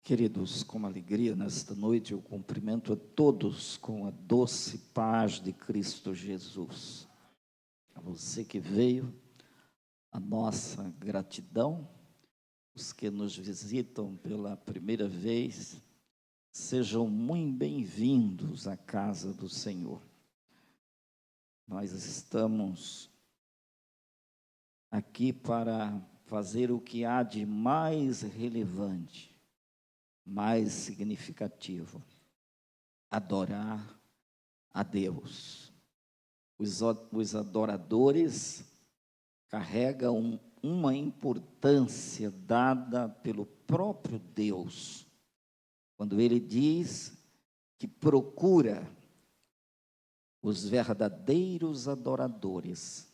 Queridos, com alegria nesta noite eu cumprimento a todos com a doce paz de Cristo Jesus. A você que veio, a nossa gratidão. Os que nos visitam pela primeira vez, sejam muito bem-vindos à casa do Senhor. Nós estamos aqui para fazer o que há de mais relevante, mais significativo: adorar a Deus. Os adoradores carregam uma importância dada pelo próprio Deus, quando Ele diz que procura os verdadeiros adoradores,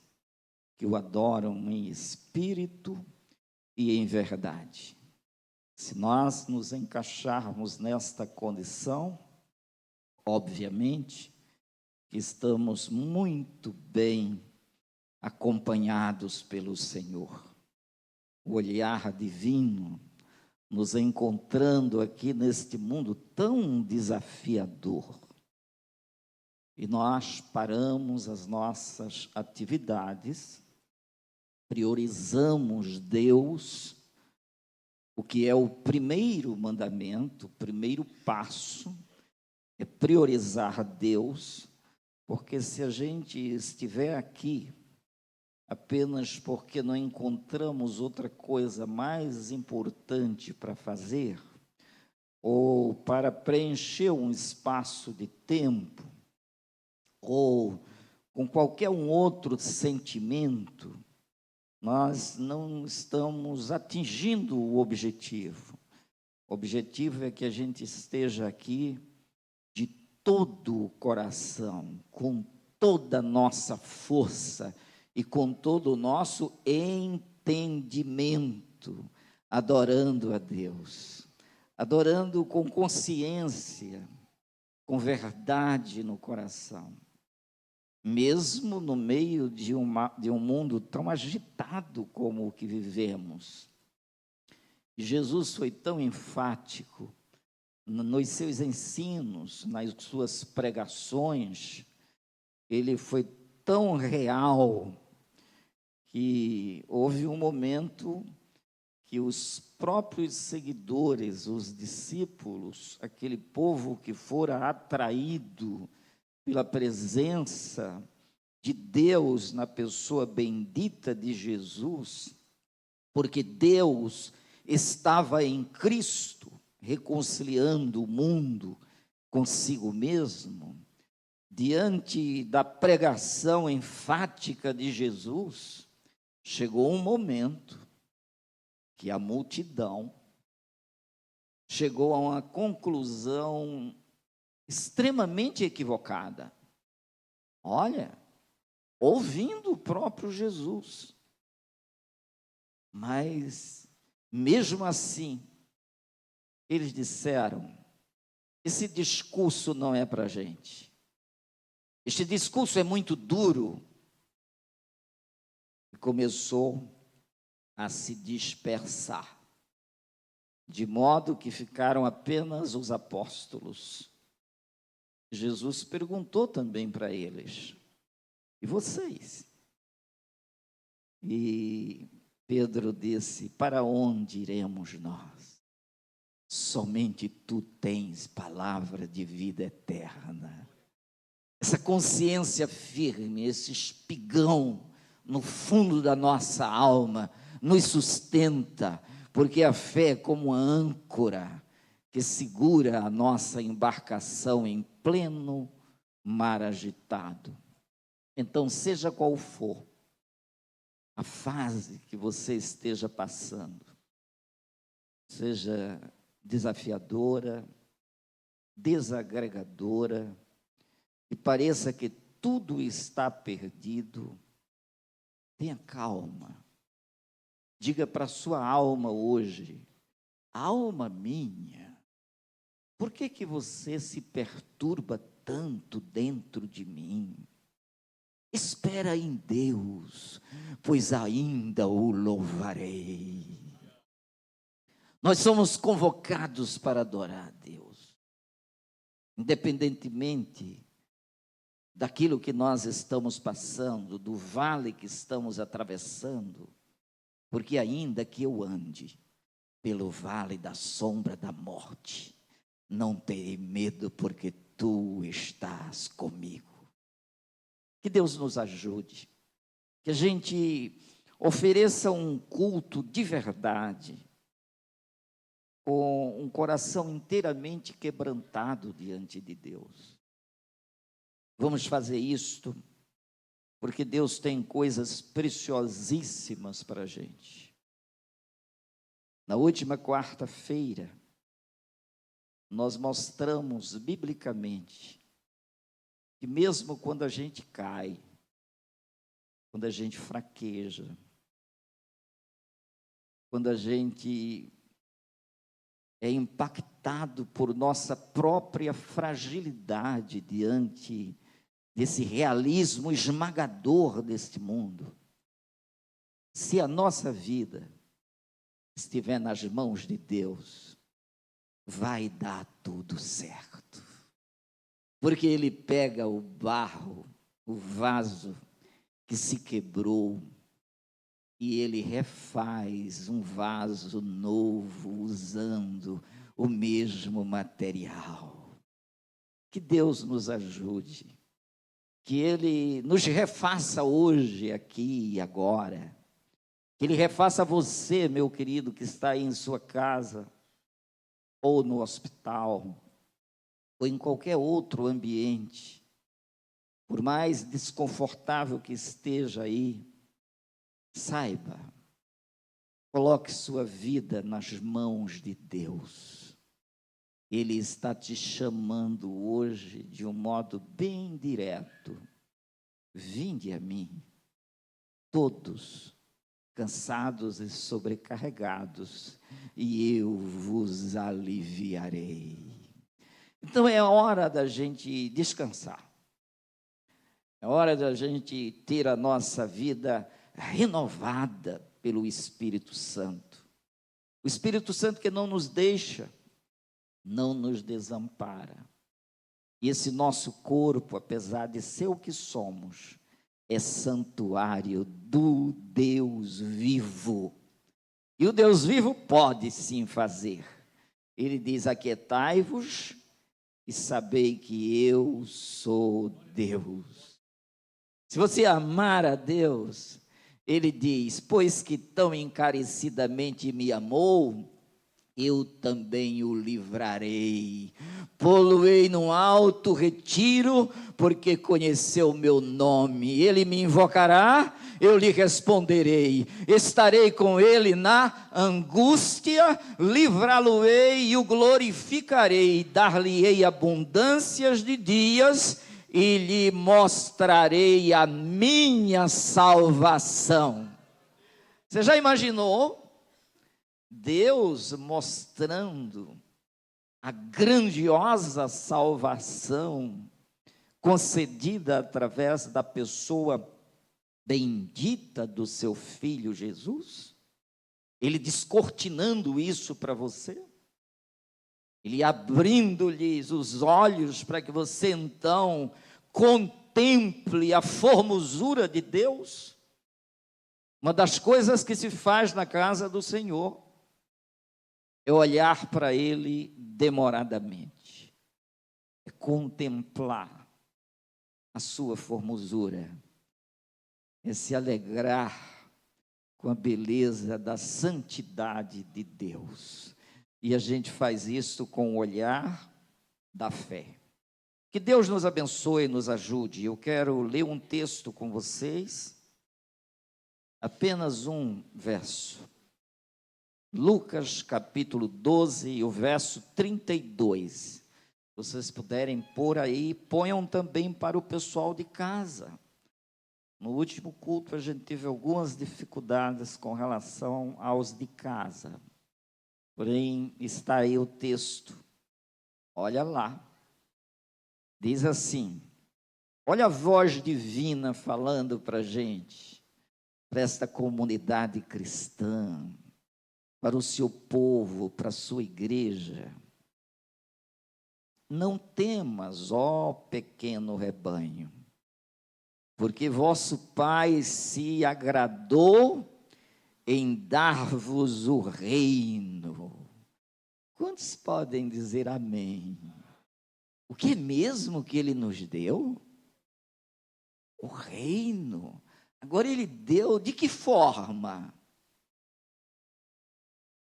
que o adoram em espírito e em verdade. Se nós nos encaixarmos nesta condição, obviamente que estamos muito bem acompanhados pelo Senhor. O olhar divino nos encontrando aqui neste mundo tão desafiador. E nós paramos as nossas atividades, priorizamos Deus. O que é o primeiro mandamento, o primeiro passo, é priorizar Deus, porque se a gente estiver aqui apenas porque não encontramos outra coisa mais importante para fazer, ou para preencher um espaço de tempo, ou com qualquer um outro sentimento, nós não estamos atingindo o objetivo. O objetivo é que a gente esteja aqui de todo o coração, com toda a nossa força e com todo o nosso entendimento, adorando a Deus, adorando com consciência, com verdade no coração. Mesmo no meio de um mundo tão agitado como o que vivemos. Jesus foi tão enfático nos seus ensinos, nas suas pregações, ele foi tão real, que houve um momento que os próprios seguidores, os discípulos, aquele povo que fora atraído pela presença de Deus na pessoa bendita de Jesus, porque Deus estava em Cristo, reconciliando o mundo consigo mesmo, diante da pregação enfática de Jesus, chegou um momento que a multidão chegou a uma conclusão extremamente equivocada. Olha, ouvindo o próprio Jesus. Mas, mesmo assim, eles disseram: esse discurso não é para a gente. Este discurso é muito duro. E começou a se dispersar, de modo que ficaram apenas os apóstolos. Jesus perguntou também para eles: e vocês? E Pedro disse: para onde iremos nós? Somente tu tens palavra de vida eterna. Essa consciência firme, esse espigão no fundo da nossa alma nos sustenta, porque a fé é como uma âncora que segura a nossa embarcação em pleno mar agitado. Então, seja qual for a fase que você esteja passando, seja desafiadora, desagregadora, e pareça que tudo está perdido, tenha calma. Diga para a sua alma hoje: alma minha, por que você se perturba tanto dentro de mim? Espera em Deus, pois ainda o louvarei. Nós somos convocados para adorar a Deus, independentemente daquilo que nós estamos passando, do vale que estamos atravessando, porque ainda que eu ande pelo vale da sombra da morte, não terei medo, porque tu estás comigo. Que Deus nos ajude, que a gente ofereça um culto de verdade, com um coração inteiramente quebrantado diante de Deus. Vamos fazer isto, porque Deus tem coisas preciosíssimas para a gente. Na última quarta-feira, nós mostramos biblicamente que mesmo quando a gente cai, quando a gente fraqueja, quando a gente é impactado por nossa própria fragilidade diante desse realismo esmagador deste mundo, se a nossa vida estiver nas mãos de Deus, vai dar tudo certo, porque Ele pega o barro, o vaso que se quebrou, e Ele refaz um vaso novo, usando o mesmo material. Que Deus nos ajude, que Ele nos refaça hoje, aqui e agora, que Ele refaça você, meu querido, que está aí em sua casa, ou no hospital, ou em qualquer outro ambiente, por mais desconfortável que esteja aí, saiba, coloque sua vida nas mãos de Deus. Ele está te chamando hoje de um modo bem direto. Vinde a mim, todos cansados e sobrecarregados, e eu vos aliviarei. Então é hora da gente descansar. É hora da gente ter a nossa vida renovada pelo Espírito Santo. O Espírito Santo que não nos deixa, não nos desampara. E esse nosso corpo, apesar de ser o que somos, é santuário do Deus vivo. E o Deus vivo pode sim fazer. Ele diz: aquietai-vos e sabei que eu sou Deus. Se você amar a Deus, Ele diz: pois que tão encarecidamente me amou, eu também o livrarei. Pô-lo-ei num alto retiro, porque conheceu o meu nome. Ele me invocará, eu lhe responderei. Estarei com ele na angústia, livrá-lo-ei e o glorificarei. Dar-lhe-ei abundâncias de dias e lhe mostrarei a minha salvação. Você já imaginou Deus mostrando a grandiosa salvação concedida através da pessoa bendita do seu Filho Jesus? Ele descortinando isso para você? Ele abrindo-lhes os olhos para que você então contemple a formosura de Deus? Uma das coisas que se faz na casa do Senhor é olhar para Ele demoradamente, é contemplar a sua formosura, é se alegrar com a beleza da santidade de Deus. E a gente faz isso com o olhar da fé. Que Deus nos abençoe e nos ajude. Eu quero ler um texto com vocês, apenas um verso. Lucas capítulo 12, o verso 32. Se vocês puderem pôr aí, ponham também para o pessoal de casa. No último culto a gente teve algumas dificuldades com relação aos de casa. Porém, está aí o texto. Olha lá. Diz assim, olha a voz divina falando para a gente, para esta comunidade cristã. para o seu povo, para a sua igreja: não temas, ó pequeno rebanho, porque vosso Pai se agradou em dar-vos o reino. Quantos podem dizer amém? O que é mesmo que Ele nos deu? O reino. Agora Ele deu de que forma?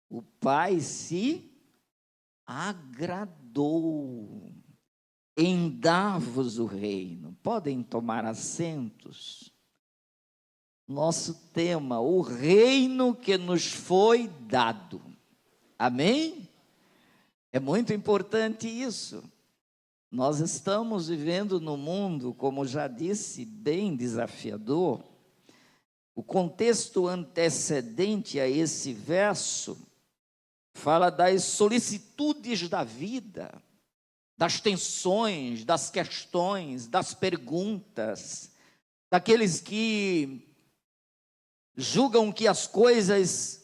O Pai se agradou em dar-vos o reino. Podem tomar assentos. Nosso tema: o reino que nos foi dado. Amém? É muito importante isso. Nós estamos vivendo num mundo, como já disse, bem desafiador. O contexto antecedente a esse verso fala das solicitudes da vida, das tensões, das questões, das perguntas, daqueles que julgam que as coisas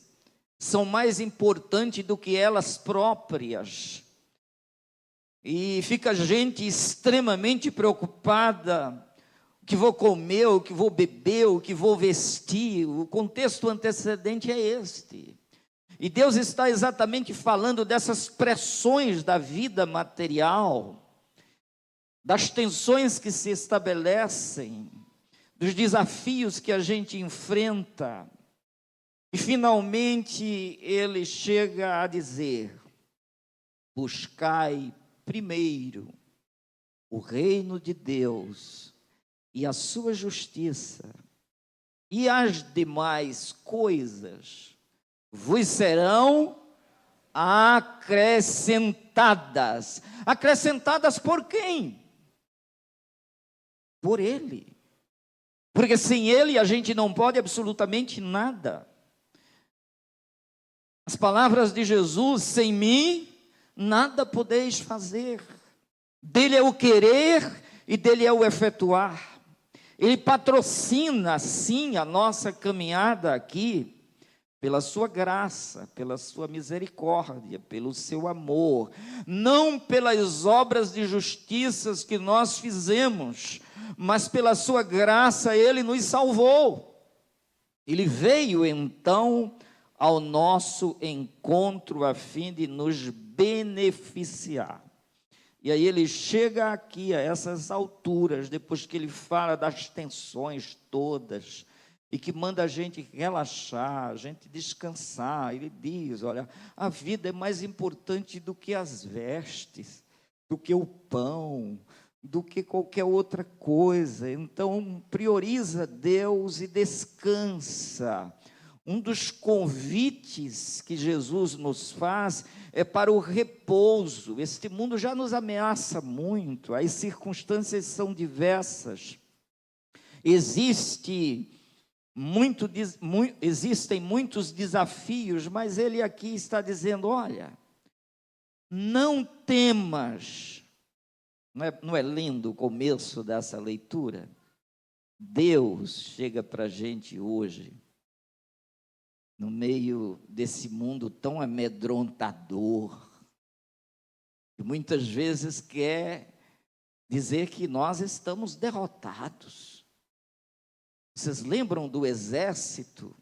são mais importantes do que elas próprias. E fica gente extremamente preocupada: o que vou comer, o que vou beber, o que vou vestir. O contexto antecedente é este. E Deus está exatamente falando dessas pressões da vida material, das tensões que se estabelecem, dos desafios que a gente enfrenta. E finalmente ele chega a dizer: buscai primeiro o reino de Deus e a sua justiça, e as demais coisas vos serão acrescentadas. Acrescentadas por quem? Por Ele. Porque sem Ele a gente não pode absolutamente nada. As palavras de Jesus: sem mim nada podeis fazer. Dele é o querer e dele é o efetuar. Ele patrocina, sim, a nossa caminhada aqui, pela sua graça, pela sua misericórdia, pelo seu amor, não pelas obras de justiças que nós fizemos, mas pela sua graça Ele nos salvou. Ele veio então ao nosso encontro a fim de nos beneficiar. E aí ele chega aqui a essas alturas, depois que ele fala das tensões todas, e que manda a gente relaxar, a gente descansar. Ele diz: olha, a vida é mais importante do que as vestes, do que o pão, do que qualquer outra coisa. Então prioriza Deus e descansa. Um dos convites que Jesus nos faz é para o repouso. Este mundo já nos ameaça muito, as circunstâncias são diversas. Existem muitos desafios, mas ele aqui está dizendo: olha, não temas. Não é lindo o começo dessa leitura? Deus chega para a gente hoje, no meio desse mundo tão amedrontador, que muitas vezes quer dizer que nós estamos derrotados. Vocês lembram do exército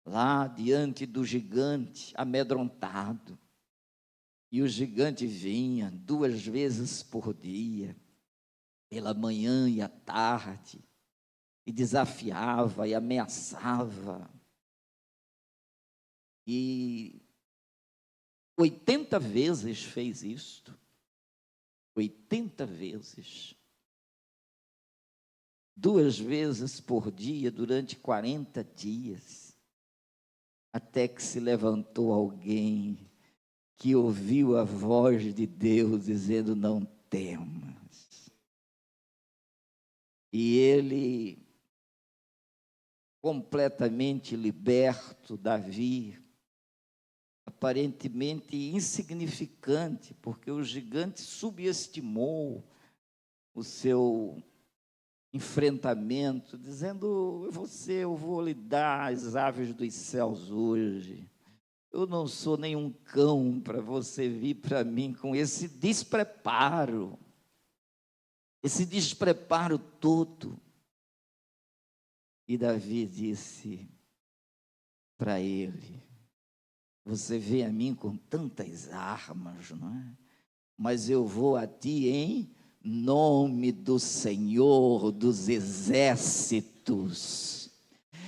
lá diante do gigante amedrontado? E o gigante vinha 2 vezes por dia, pela manhã e à tarde, e desafiava e ameaçava. E 80 vezes fez isto. 80 vezes. 2 vezes por dia, durante 40 dias. Até que se levantou alguém que ouviu a voz de Deus dizendo: não temas. E ele, completamente liberto, Davi, aparentemente insignificante, porque o gigante subestimou o seu enfrentamento, dizendo: eu vou lhe dar as aves dos céus hoje, Eu não sou nenhum cão para você vir para mim com esse despreparo todo. E Davi disse para ele: você vem a mim com tantas armas, não é? Mas eu vou a ti em nome do Senhor dos exércitos.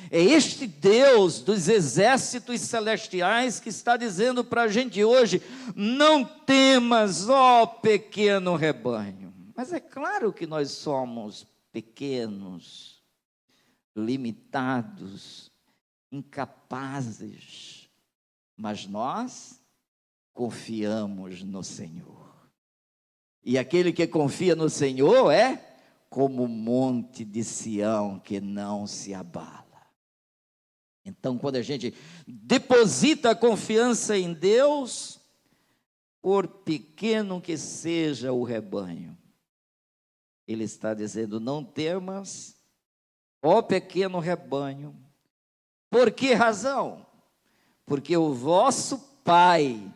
É este Deus dos exércitos celestiais que está dizendo para a gente hoje: não temas, ó pequeno rebanho. Mas é claro que nós somos pequenos, limitados, incapazes, mas nós confiamos no Senhor. E aquele que confia no Senhor é como o monte de Sião que não se abala. Então, quando a gente deposita a confiança em Deus, por pequeno que seja o rebanho, Ele está dizendo: não temas, ó pequeno rebanho. Por que razão? Porque o vosso Pai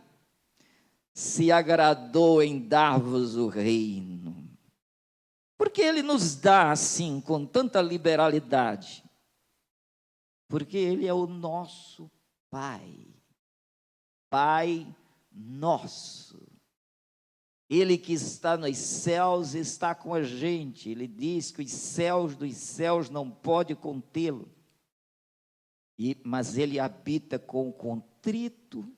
se agradou em dar-vos o reino. Porque Ele nos dá assim, com tanta liberalidade? Porque Ele é o nosso Pai. Pai nosso. Ele que está nos céus está com a gente. Ele diz que os céus dos céus não pode contê-lo. Mas Ele habita com o contrito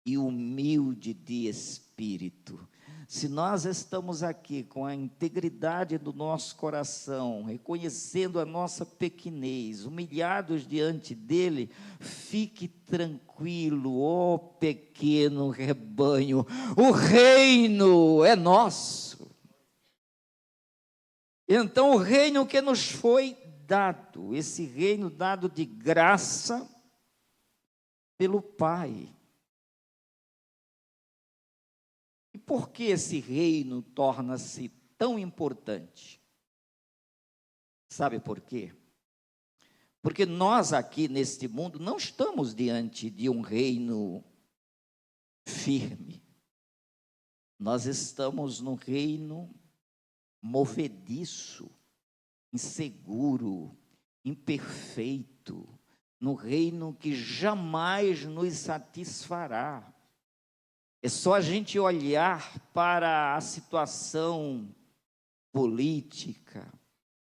e humilde de espírito. Se nós estamos aqui com a integridade do nosso coração, reconhecendo a nossa pequenez, humilhados diante dele, fique tranquilo, ó pequeno rebanho, o reino é nosso. Então, o reino que nos foi dado, esse reino dado de graça pelo Pai. E por que esse reino torna-se tão importante? Sabe por quê? Porque nós aqui neste mundo não estamos diante de um reino firme. Nós estamos num reino movediço, inseguro, imperfeito, no reino que jamais nos satisfará. É só a gente olhar para a situação política,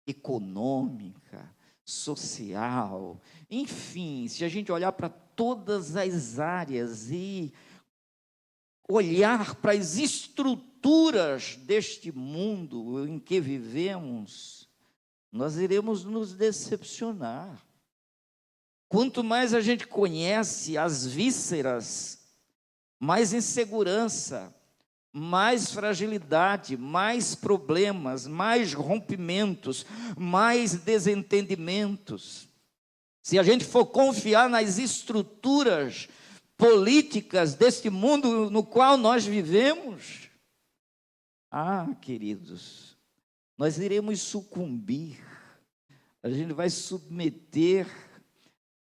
econômica, social, enfim, se a gente olhar para todas as áreas e olhar para as estruturas deste mundo em que vivemos, nós iremos nos decepcionar. Quanto mais a gente conhece as vísceras, mais insegurança, mais fragilidade, mais problemas, mais rompimentos, mais desentendimentos. Se a gente for confiar nas estruturas políticas deste mundo no qual nós vivemos, queridos, nós iremos sucumbir, a gente vai submeter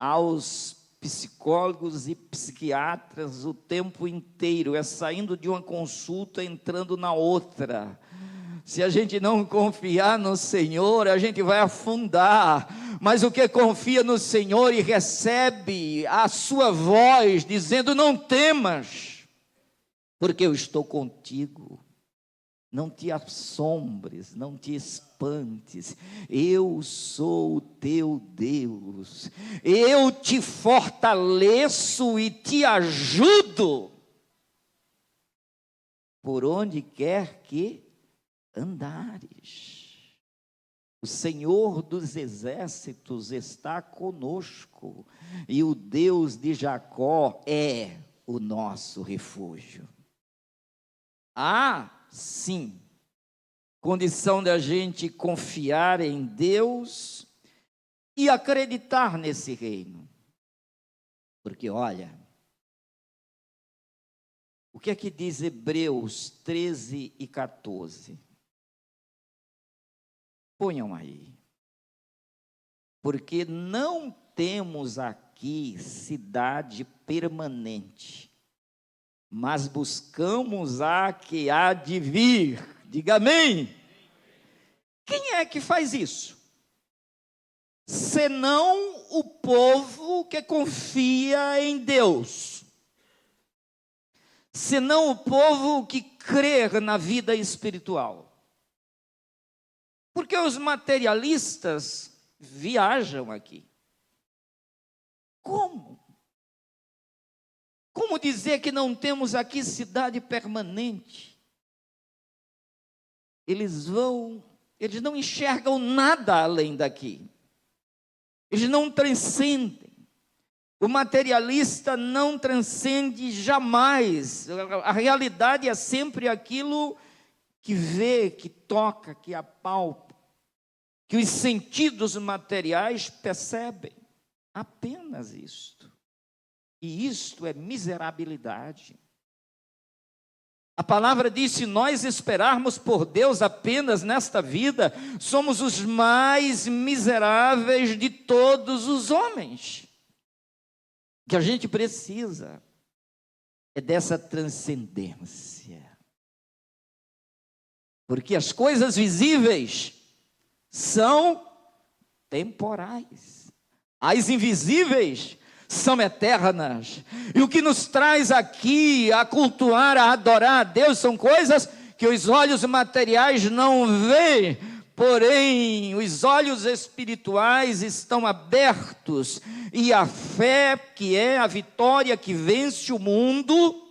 aos psicólogos e psiquiatras o tempo inteiro, é saindo de uma consulta, entrando na outra. Se a gente não confiar no Senhor, a gente vai afundar. Mas o que confia no Senhor e recebe a sua voz, dizendo: não temas, porque eu estou contigo. Não te assombres, não te espantes, eu sou o teu Deus, eu te fortaleço e te ajudo, por onde quer que andares. O Senhor dos exércitos está conosco, e o Deus de Jacó é o nosso refúgio. Sim, condição da gente confiar em Deus e acreditar nesse reino. Porque olha, o que é que diz Hebreus 13 e 14? Ponham aí. Porque não temos aqui aqui cidade permanente, mas buscamos a que há de vir. Diga amém. Quem é que faz isso? Senão o povo que confia em Deus, senão o povo que crê na vida espiritual. Porque os materialistas viajam aqui. Como? Como dizer que não temos aqui cidade permanente? Eles não enxergam nada além daqui. Eles não transcendem. O materialista não transcende jamais. A realidade é sempre aquilo que vê, que toca, que apalpa, que os sentidos materiais percebem. Apenas isto. E isto é miserabilidade. A palavra diz: se nós esperarmos por Deus apenas nesta vida, somos os mais miseráveis de todos os homens. O que a gente precisa é dessa transcendência. Porque as coisas visíveis são temporais. As invisíveis são eternas. E o que nos traz aqui a cultuar, a adorar a Deus, são coisas que os olhos materiais não veem, porém os olhos espirituais estão abertos, e a fé, que é a vitória que vence o mundo,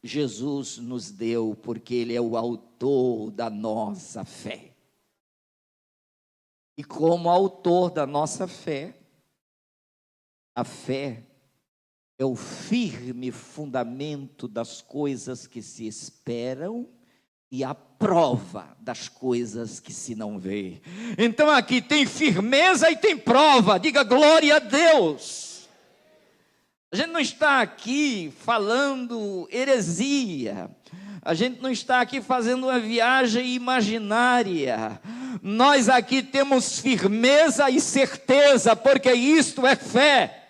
Jesus nos deu, porque Ele é o autor da nossa fé. E como autor da nossa fé, a fé é o firme fundamento das coisas que se esperam e a prova das coisas que se não vê. Então aqui tem firmeza e tem prova. Diga glória a Deus. A gente não está aqui falando heresia. A gente não está aqui fazendo uma viagem imaginária. Nós aqui temos firmeza e certeza, porque isto é fé,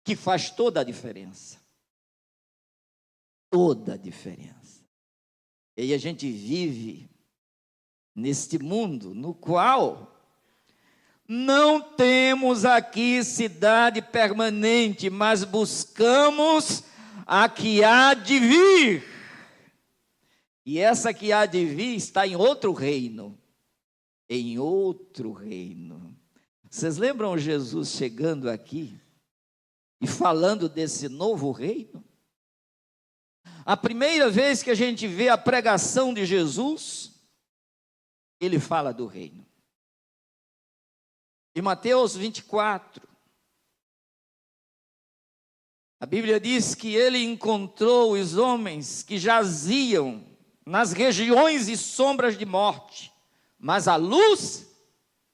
que faz toda a diferença. Toda a diferença. E aí a gente vive neste mundo no qual não temos aqui cidade permanente, mas buscamos a que há de vir. E essa que há de vir está em outro reino. Em outro reino. Vocês lembram Jesus chegando aqui e falando desse novo reino? A primeira vez que a gente vê a pregação de Jesus, ele fala do reino. Em Mateus 24, a Bíblia diz que ele encontrou os homens que jaziam nas regiões e sombras de morte, mas a luz,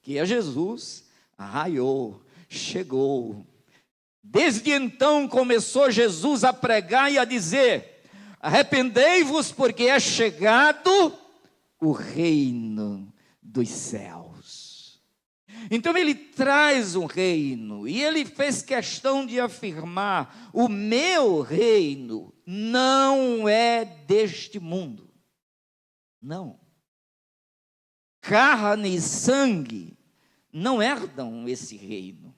que é Jesus, raiou, chegou. Desde então começou Jesus a pregar e a dizer: arrependei-vos, porque é chegado o reino dos céus. Então ele traz um reino, e ele fez questão de afirmar: o meu reino não é deste mundo. Não. Carne e sangue não herdam esse reino.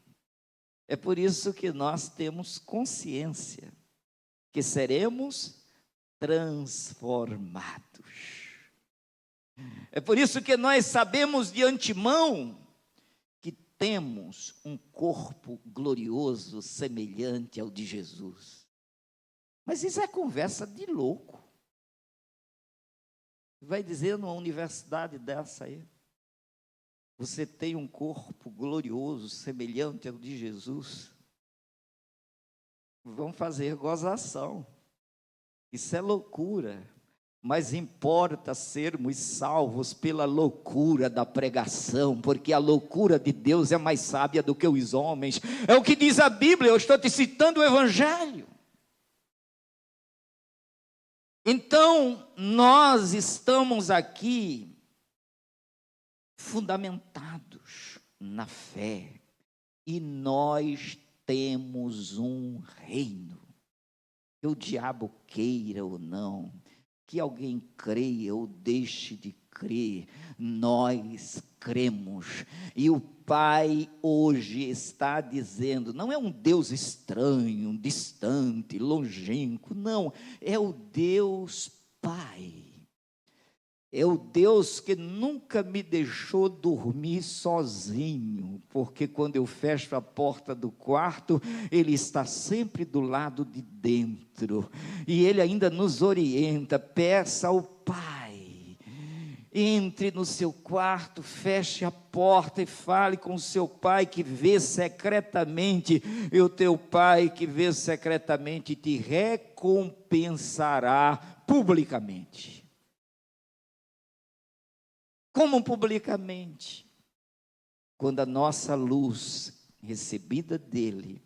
É por isso que nós temos consciência que seremos transformados. É por isso que nós sabemos de antemão que temos um corpo glorioso semelhante ao de Jesus. Mas isso é conversa de louco. Vai dizer numa universidade dessa aí, você tem um corpo glorioso semelhante ao de Jesus? Vão fazer gozação. Isso é loucura. Mas importa sermos salvos pela loucura da pregação, porque a loucura de Deus é mais sábia do que os homens. É o que diz a Bíblia, eu estou te citando o Evangelho. Então, nós estamos aqui fundamentados na fé, E nós temos um reino. Que o diabo queira ou não, que alguém creia ou deixe de crer, nós cremos. E o Pai hoje está dizendo, não é um Deus estranho, distante, longínquo, não, é o Deus Pai. É o Deus que nunca me deixou dormir sozinho, porque quando eu fecho a porta do quarto, Ele está sempre do lado de dentro, e Ele ainda nos orienta, peça ao Pai, entre no seu quarto, feche a porta e fale com o seu Pai que vê secretamente, e o teu Pai que vê secretamente te recompensará publicamente. Como publicamente? Quando a nossa luz, recebida dEle,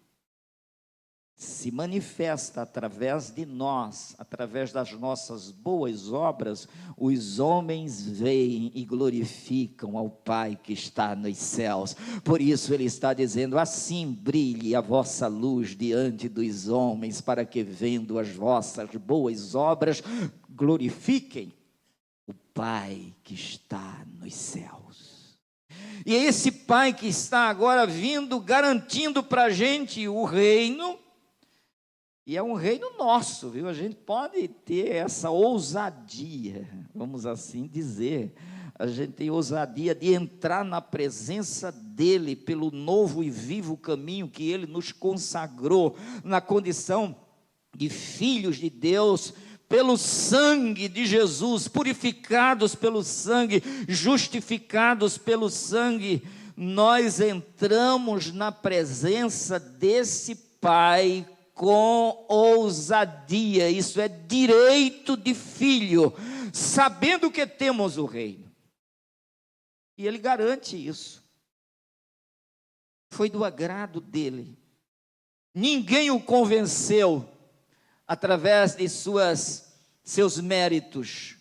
se manifesta através de nós, através das nossas boas obras, os homens veem e glorificam ao Pai que está nos céus. Por isso Ele está dizendo, assim brilhe a vossa luz diante dos homens, para que vendo as vossas boas obras, glorifiquem o Pai que está nos céus. E é esse Pai que está agora vindo, garantindo para a gente o reino, e é um reino nosso, viu? A gente pode ter essa ousadia, vamos assim dizer, a gente tem ousadia de entrar na presença dEle, pelo novo e vivo caminho que Ele nos consagrou, na condição de filhos de Deus, pelo sangue de Jesus, purificados pelo sangue, justificados pelo sangue, nós entramos na presença desse Pai com ousadia. Isso é direito de filho, sabendo que temos o reino. E Ele garante isso. Foi do agrado dEle. Ninguém o convenceu através de seus méritos,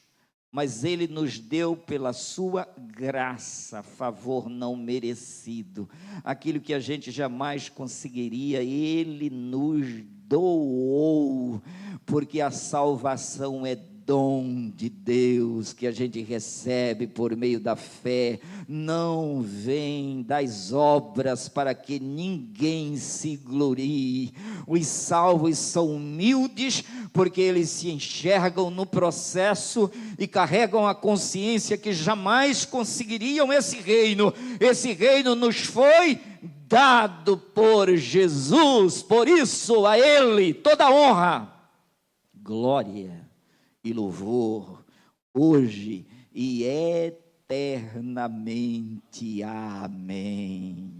mas Ele nos deu pela sua graça, favor não merecido, aquilo que a gente jamais conseguiria, Ele nos doou, porque a salvação é dom de Deus, que a gente recebe por meio da fé, não vem das obras para que ninguém se glorie. Os salvos são humildes, porque eles se enxergam no processo e carregam a consciência que jamais conseguiriam esse reino. Esse reino nos foi dado por Jesus, por isso a Ele toda honra, glória e louvor, hoje e eternamente. Amém.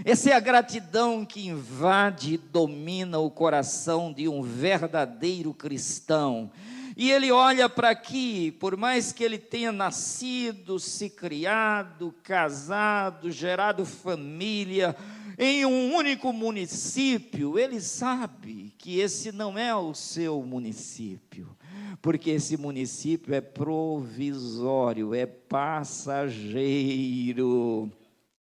Essa é a gratidão que invade e domina o coração de um verdadeiro cristão. E ele olha para aqui, por mais que ele tenha nascido, se criado, casado, gerado família, em um único município, ele sabe que esse não é o seu município, porque esse município é provisório, é passageiro,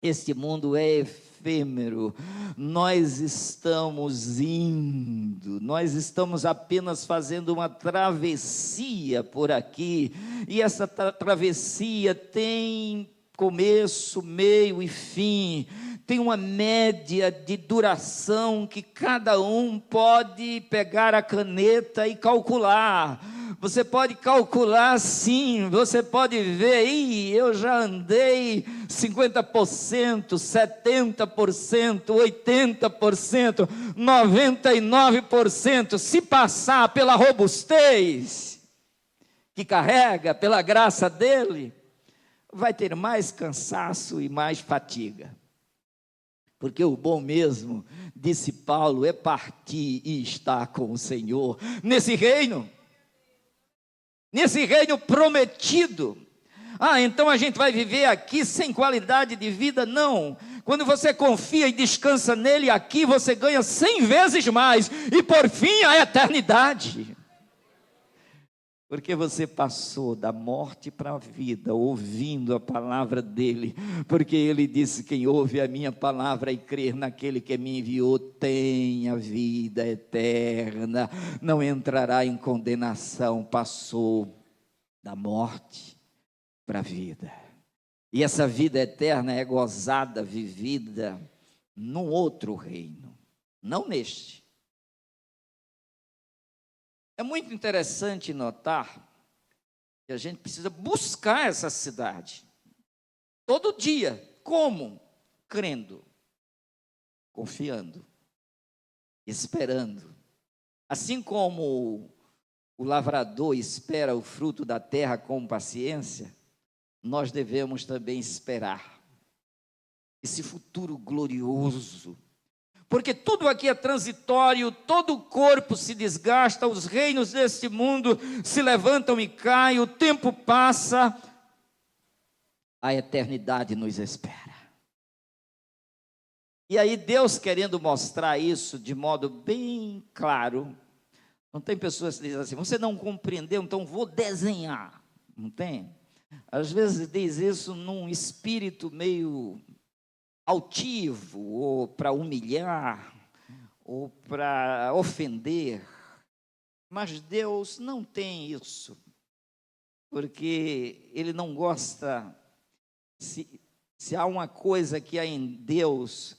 este mundo é efêmero, nós estamos indo, nós estamos apenas fazendo uma travessia por aqui, e essa travessia tem começo, meio e fim, tem uma média de duração que cada um pode pegar a caneta e calcular. Você pode calcular sim, você pode ver, eu já andei 50%, 70%, 80%, 99%, se passar pela robustez que carrega, pela graça dele, vai ter mais cansaço e mais fatiga. Porque o bom mesmo, disse Paulo, é partir e estar com o Senhor, nesse reino prometido. Então a gente vai viver aqui sem qualidade de vida? Não. Quando você confia e descansa nele aqui, você ganha 100 vezes mais, e por fim a eternidade. Porque você passou da morte para a vida, ouvindo a palavra dele. Porque ele disse: quem ouve a minha palavra e crer naquele que me enviou, tem a vida eterna, não entrará em condenação. Passou da morte para a vida. E essa vida eterna é gozada, vivida num outro reino, não neste. É muito interessante notar que a gente precisa buscar essa cidade todo dia. Como? Crendo, confiando, esperando. Assim como o lavrador espera o fruto da terra com paciência, nós devemos também esperar esse futuro glorioso. Porque tudo aqui é transitório, todo o corpo se desgasta, os reinos deste mundo se levantam e caem, o tempo passa, a eternidade nos espera. E aí Deus, querendo mostrar isso de modo bem claro, não tem pessoas que dizem assim: você não compreendeu, então vou desenhar. Não tem? Às vezes diz isso num espírito meio altivo, ou para humilhar, ou para ofender. Mas Deus não tem isso, porque Ele não gosta. Se há uma coisa que há em Deus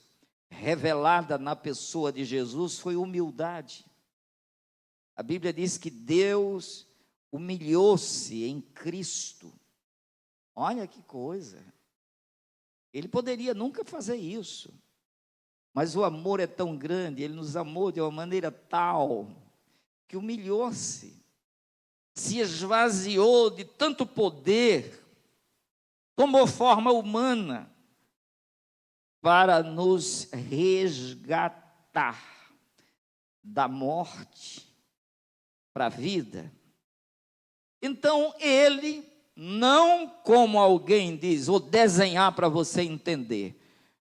revelada na pessoa de Jesus, foi humildade. A Bíblia diz que Deus humilhou-se em Cristo. Olha que coisa. Ele poderia nunca fazer isso, mas o amor é tão grande, Ele nos amou de uma maneira tal, que humilhou-se, se esvaziou de tanto poder, tomou forma humana, para nos resgatar da morte para a vida. Então Ele, não como alguém diz, vou desenhar para você entender,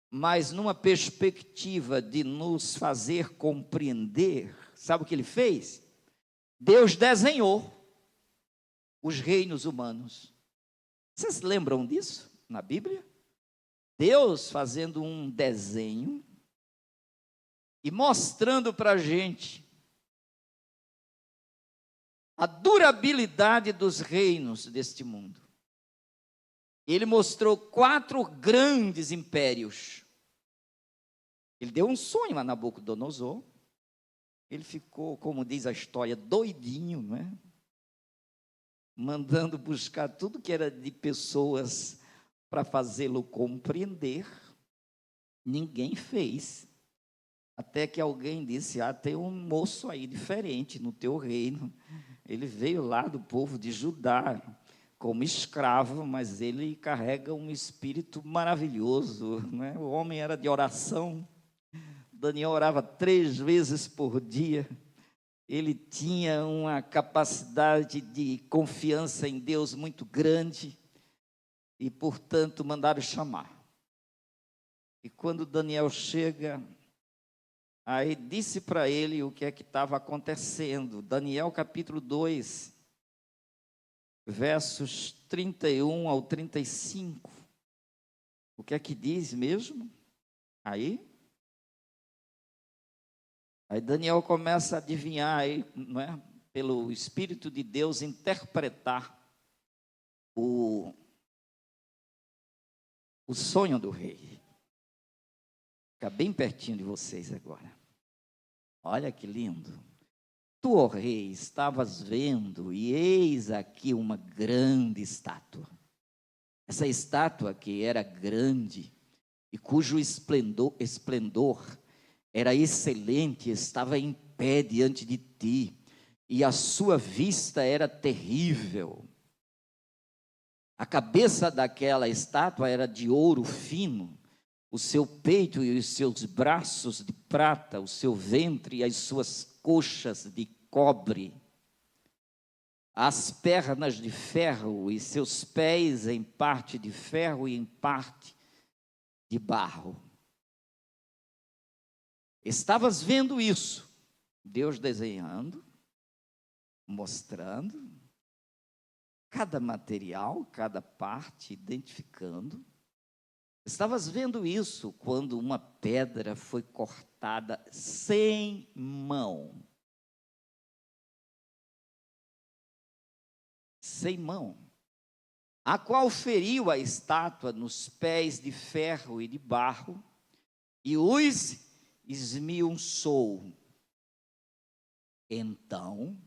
mas numa perspectiva de nos fazer compreender, sabe o que Ele fez? Deus desenhou os reinos humanos. Vocês lembram disso na Bíblia? Deus fazendo um desenho e mostrando para a gente a durabilidade dos reinos deste mundo. Ele mostrou 4 grandes impérios. Ele deu um sonho a Nabucodonosor. Ele ficou, como diz a história, doidinho, não é? Mandando buscar tudo que era de pessoas para fazê-lo compreender. Ninguém fez. Até que alguém disse: tem um moço aí diferente no teu reino. Ele veio lá do povo de Judá como escravo, mas ele carrega um espírito maravilhoso, né? O homem era de oração. Daniel orava 3 vezes por dia. Ele tinha uma capacidade de confiança em Deus muito grande. E, portanto, mandaram chamar. E quando Daniel chega, aí disse para ele o que é que estava acontecendo. Daniel capítulo 2, versos 31 ao 35. O que é que diz mesmo? Aí Daniel começa a adivinhar, aí, não é? Pelo Espírito de Deus, interpretar o sonho do rei. Fica bem pertinho de vocês agora. Olha que lindo. Tu, ó rei, estavas vendo, e eis aqui uma grande estátua. Essa estátua que era grande, e cujo esplendor era excelente, estava em pé diante de ti, e a sua vista era terrível. A cabeça daquela estátua era de ouro fino, o seu peito e os seus braços de prata, o seu ventre e as suas coxas de cobre, as pernas de ferro e seus pés em parte de ferro e em parte de barro. Estavas vendo isso, Deus desenhando, mostrando, cada material, cada parte, identificando. Estavas vendo isso quando uma pedra foi cortada sem mão. Sem mão. A qual feriu a estátua nos pés de ferro e de barro e os esmiuçou. Então,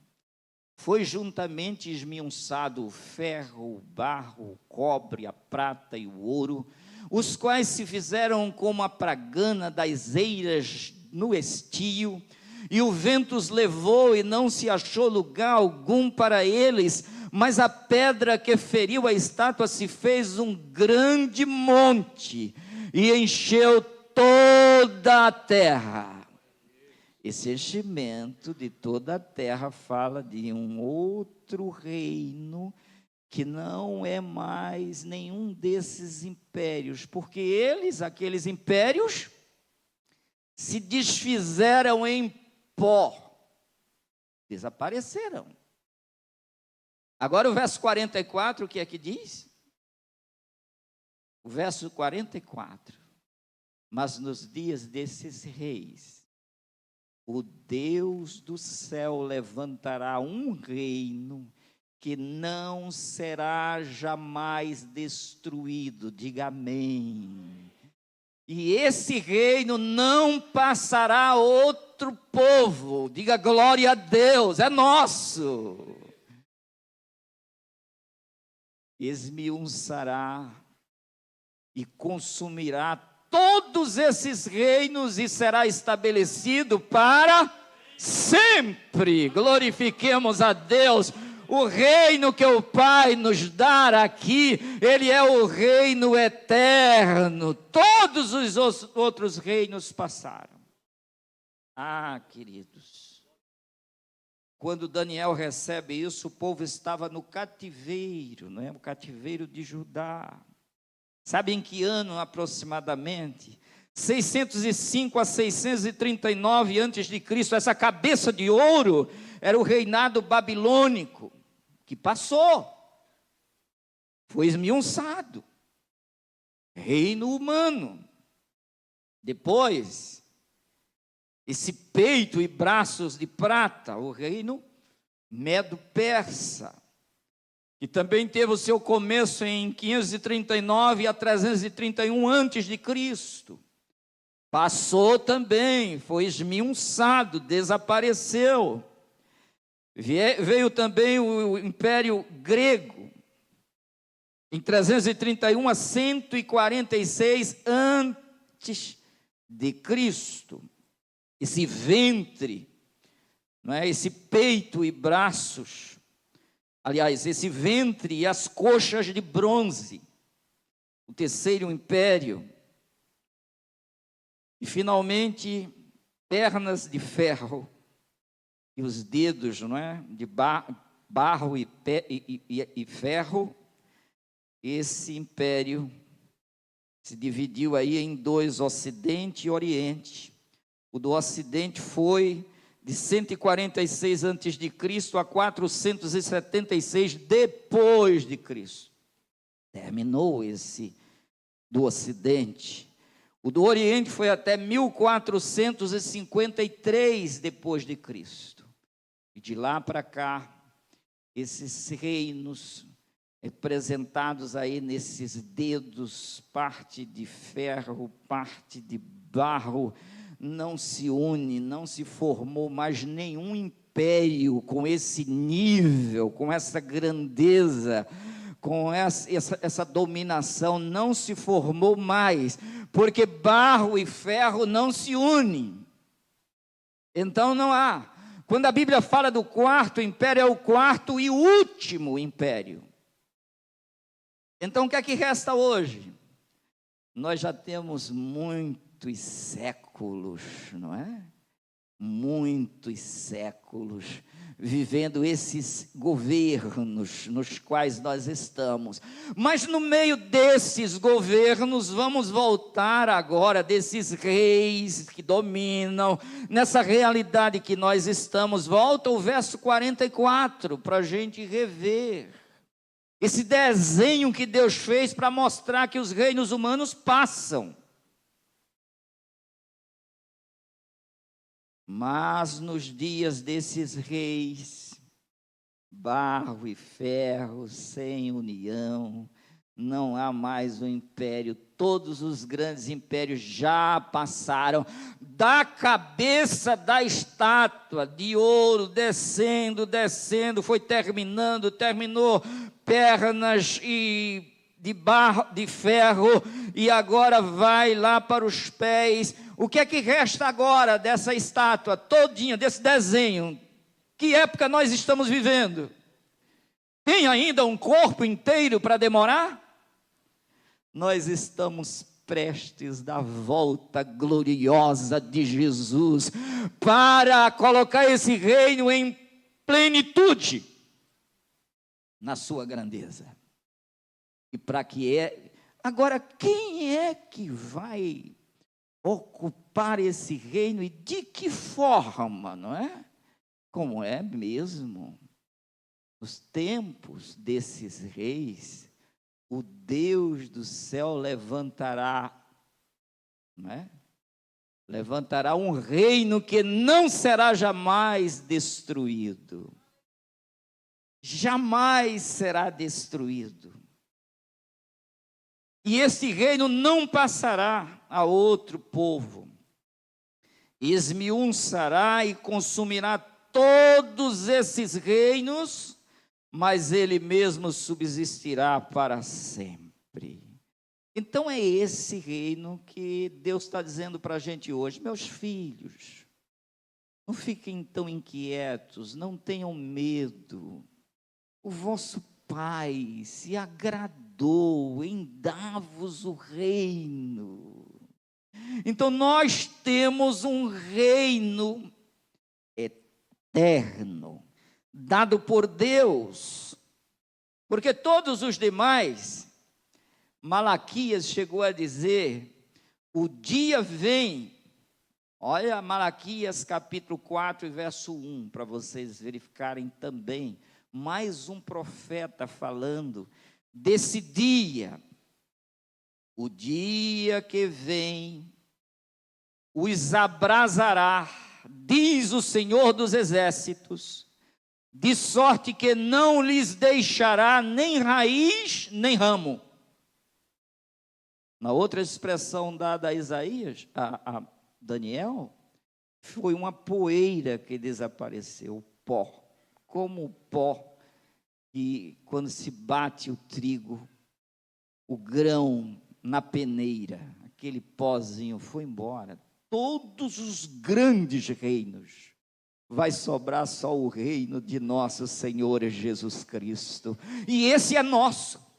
foi juntamente esmiuçado o ferro, o barro, o cobre, a prata e o ouro, os quais se fizeram como a pragana das eiras no estio, e o vento os levou e não se achou lugar algum para eles, mas a pedra que feriu a estátua se fez um grande monte e encheu toda a terra. Esse enchimento de toda a terra fala de um outro reino que não é mais nenhum desses impérios, porque eles, aqueles impérios, se desfizeram em pó, desapareceram. Agora o verso 44, o que é que diz? O verso 44. Mas nos dias desses reis, o Deus do céu levantará um reino que não será jamais destruído. Diga amém. E esse reino não passará a outro povo. Diga glória a Deus, é nosso. Esmiuçará e consumirá todos esses reinos e será estabelecido para sempre. Glorifiquemos a Deus. O reino que o Pai nos dá aqui, ele é o reino eterno. Todos os outros reinos passaram. Ah, queridos, quando Daniel recebe isso, o povo estava no cativeiro, não é? O cativeiro de Judá. Sabe em que ano aproximadamente? 605 a 639 a.C., essa cabeça de ouro era o reinado babilônico, que passou, foi esmiuçado, reino humano. Depois, esse peito e braços de prata, o reino medo-persa, que também teve o seu começo em 539 a 331 a.C., passou também, foi esmiuçado, desapareceu. Veio também o Império Grego, em 331 a 146 antes de Cristo. Esse ventre, não é? Esse peito e braços, aliás, esse ventre e as coxas de bronze, o terceiro império. E finalmente, pernas de ferro e os dedos, não é? De barro e ferro. Esse império se dividiu aí em dois, Ocidente e Oriente. O do Ocidente foi de 146 a.C. a 476 depois de Cristo. Terminou esse do Ocidente. O do Oriente foi até 1453 depois de Cristo. E de lá para cá, esses reinos representados aí nesses dedos, parte de ferro, parte de barro, não se une, não se formou mais nenhum império com esse nível, com essa grandeza, com essa dominação, não se formou mais, porque barro e ferro não se unem. Então não há. Quando a Bíblia fala do quarto império, é o quarto e último império. Então o que é que resta hoje? Nós já temos muitos séculos, não é? Muitos séculos vivendo esses governos nos quais nós estamos. Mas no meio desses governos, vamos voltar agora desses reis que dominam, nessa realidade que nós estamos. Volta o verso 44 para a gente rever. Esse desenho que Deus fez para mostrar que os reinos humanos passam. Mas nos dias desses reis, barro e ferro, sem união, não há mais um império. Todos os grandes impérios já passaram. Da cabeça da estátua de ouro, descendo, foi terminou pernas e de barro, de ferro, e agora vai lá para os pés. O que é que resta agora dessa estátua todinha, desse desenho? Que época nós estamos vivendo? Tem ainda um corpo inteiro para demorar? Nós estamos prestes da volta gloriosa de Jesus para colocar esse reino em plenitude na sua grandeza. E para que agora, quem é que vai ocupar esse reino e de que forma, não é? Como é mesmo? Nos tempos desses reis, o Deus do céu levantará, não é? Levantará um reino que não será jamais destruído. Jamais será destruído. E esse reino não passará a outro povo. Esmiuçará e consumirá todos esses reinos, mas ele mesmo subsistirá para sempre. Então é esse reino que Deus está dizendo para a gente hoje: meus filhos, não fiquem tão inquietos, não tenham medo. O vosso Pai se agradou em dar-vos o reino. Então nós temos um reino eterno, dado por Deus, porque todos os demais, Malaquias chegou a dizer, o dia vem, olha Malaquias capítulo 4 verso 1, para vocês verificarem também, mais um profeta falando desse dia, o dia que vem, os abrasará, diz o Senhor dos Exércitos, de sorte que não lhes deixará nem raiz, nem ramo. Na outra expressão dada a Isaías, a Daniel, foi uma poeira que desapareceu, pó. Como o pó, que quando se bate o trigo, o grão na peneira, aquele pozinho foi embora. Todos os grandes reinos, vai sobrar só o reino de nosso Senhor Jesus Cristo, e esse é nosso.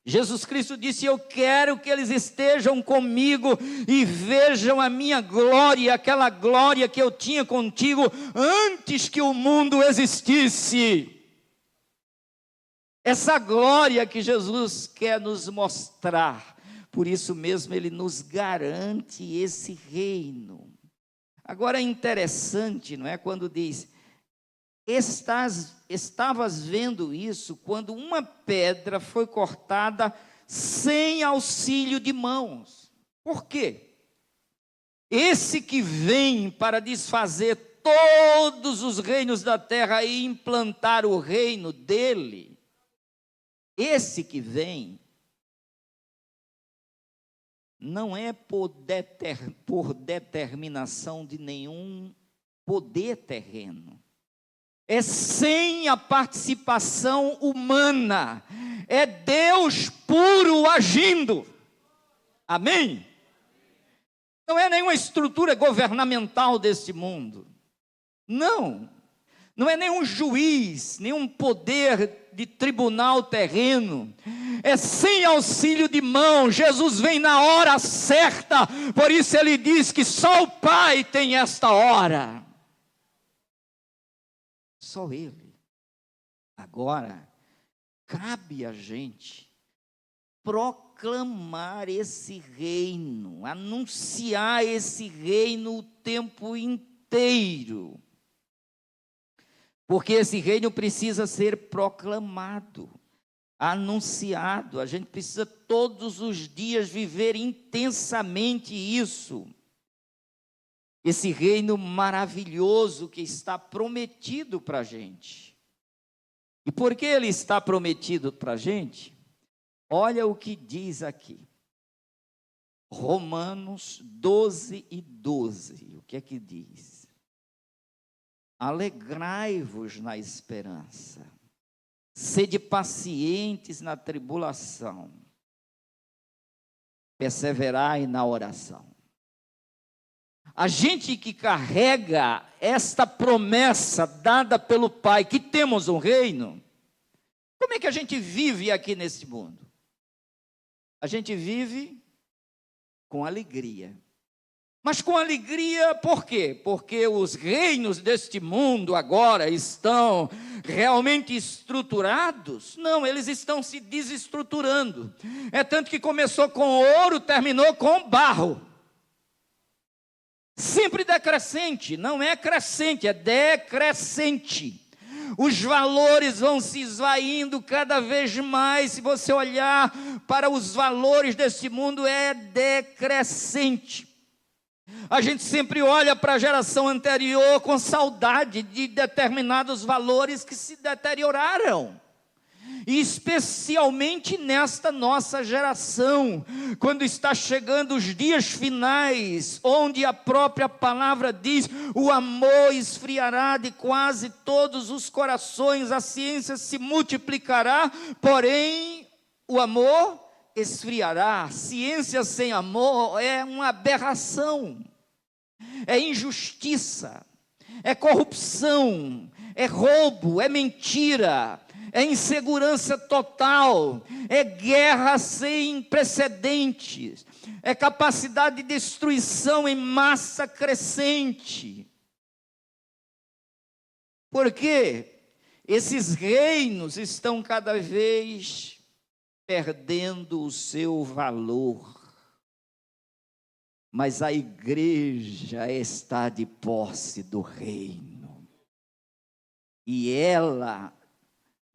Jesus Cristo disse, eu quero que eles estejam comigo e vejam a minha glória, aquela glória que eu tinha contigo antes que o mundo existisse. Essa glória que Jesus quer nos mostrar, por isso mesmo ele nos garante esse reino. Agora é interessante, não é, quando diz, estavas vendo isso quando uma pedra foi cortada sem auxílio de mãos. Por quê? Esse que vem para desfazer todos os reinos da terra e implantar o reino dele, esse que vem, não é por determinação de nenhum poder terreno. É sem a participação humana, é Deus puro agindo, amém? Não é nenhuma estrutura governamental deste mundo, não é nenhum juiz, nenhum poder de tribunal terreno, é sem auxílio de mão. Jesus vem na hora certa, por isso ele diz que só o Pai tem esta hora. Só Ele. Agora, cabe a gente proclamar esse reino, anunciar esse reino o tempo inteiro. Porque esse reino precisa ser proclamado. anunciado. A gente precisa todos os dias viver intensamente isso. Esse reino maravilhoso que está prometido para a gente. E por que ele está prometido para a gente? Olha o que diz aqui. Romanos 12:12. O que é que diz? Alegrai-vos na esperança. Sede pacientes na tribulação. Perseverai na oração. A gente que carrega esta promessa dada pelo Pai, que temos um reino, como é que a gente vive aqui nesse mundo? A gente vive com alegria. Mas com alegria por quê? Porque os reinos deste mundo agora estão realmente estruturados? Não, eles estão se desestruturando. É tanto que começou com ouro, terminou com barro. Sempre decrescente, não é crescente, é decrescente. Os valores vão se esvaindo cada vez mais. Se você olhar para os valores desse mundo, é decrescente. A gente sempre olha para a geração anterior com saudade de determinados valores que se deterioraram. E especialmente nesta nossa geração, quando está chegando os dias finais, onde a própria palavra diz, o amor esfriará de quase todos os corações, a ciência se multiplicará, porém o amor esfriará. Ciência sem amor é uma aberração, é injustiça, é corrupção, é roubo, é mentira, é insegurança total, é guerra sem precedentes, é capacidade de destruição em massa crescente. Por quê? Esses reinos estão cada vez perdendo o seu valor. Mas a igreja está de posse do reino. E ela